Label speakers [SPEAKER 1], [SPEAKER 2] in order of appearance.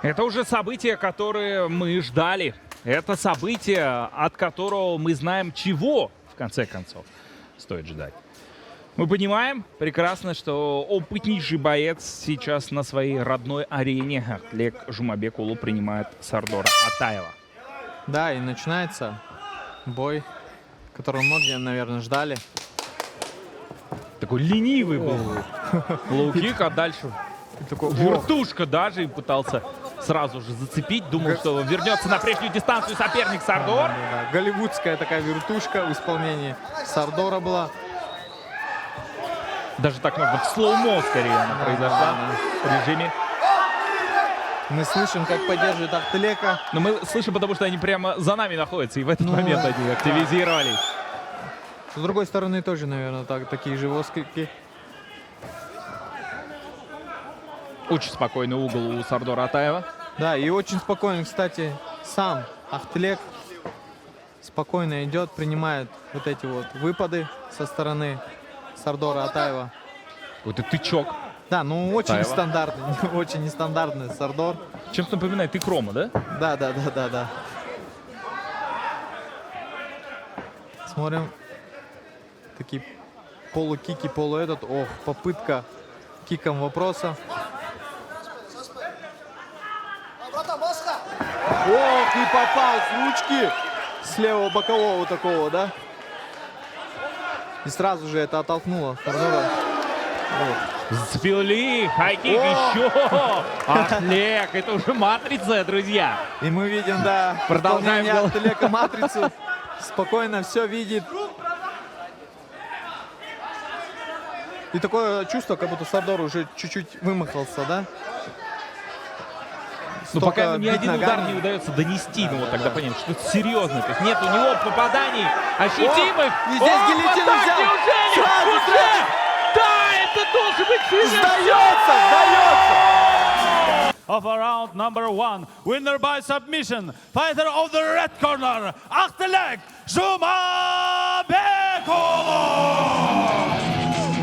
[SPEAKER 1] Это уже событие, которое мы ждали. Это событие, от которого мы знаем, чего, в конце концов, стоит ждать. Мы понимаем прекрасно, что опытнейший боец сейчас на своей родной арене Ахтлек Жумабекулу принимает Сардора Атаева.
[SPEAKER 2] Да, и начинается бой, которого многие, наверное, ждали.
[SPEAKER 1] Такой ленивый был лоу-кик, а дальше
[SPEAKER 2] Такой,
[SPEAKER 1] вертушка даже и пытался сразу же зацепить. Думал, что вернется на прежнюю дистанцию соперник Сардор.
[SPEAKER 2] да. Голливудская такая вертушка в исполнении Сардора была.
[SPEAKER 1] Даже так можно в слоумо скорее она произошла в режиме.
[SPEAKER 2] Мы слышим, как поддерживает Ахтлека.
[SPEAKER 1] Но мы слышим, потому что они прямо за нами находятся. И в этот момент они активизировались.
[SPEAKER 2] С другой стороны тоже, наверное, такие же восклики.
[SPEAKER 1] Очень спокойный угол у Сардора Атаева.
[SPEAKER 2] Да, и очень спокойно, кстати, сам Ахтлек спокойно идет, принимает вот эти вот выпады со стороны Сардора Атаева.
[SPEAKER 1] Какой-то тычок.
[SPEAKER 2] Да, ну очень
[SPEAKER 1] Атаева.
[SPEAKER 2] стандартный, очень нестандартный Сардор.
[SPEAKER 1] Чем-то напоминает Икрома, да?
[SPEAKER 2] Да. Смотрим. Такие полукики, полуэдот. Ох, попытка киком вопроса. Ох, и попал с ручки с левого бокового такого, да? И сразу же это оттолкнуло Сардора.
[SPEAKER 1] Зацепил ли? Хайкик еще! Ахтлек, это уже матрица, друзья.
[SPEAKER 2] И мы видим, да,
[SPEAKER 1] Продолжаем
[SPEAKER 2] выполнение Ахтлека матрицу. Спокойно все видит. И такое чувство, как будто Сардор уже чуть-чуть вымахался, да?
[SPEAKER 1] Ну, пока ему
[SPEAKER 2] Столько
[SPEAKER 1] ни один
[SPEAKER 2] бить
[SPEAKER 1] удар
[SPEAKER 2] ногами.
[SPEAKER 1] не удается донести, ну вот тогда понятно, что это серьезно. То есть нет у него попаданий ощутимых.
[SPEAKER 2] И здесь
[SPEAKER 1] О,
[SPEAKER 2] гильотину
[SPEAKER 1] в атаке
[SPEAKER 2] взял.
[SPEAKER 1] уже!
[SPEAKER 2] Сразу,
[SPEAKER 1] Уже!
[SPEAKER 2] сразу.
[SPEAKER 1] Да, это должен быть финиш!
[SPEAKER 2] Сдается!
[SPEAKER 3] Of round number 1, winner by submission, fighter of the red corner, Ахтлек Жумабекулу!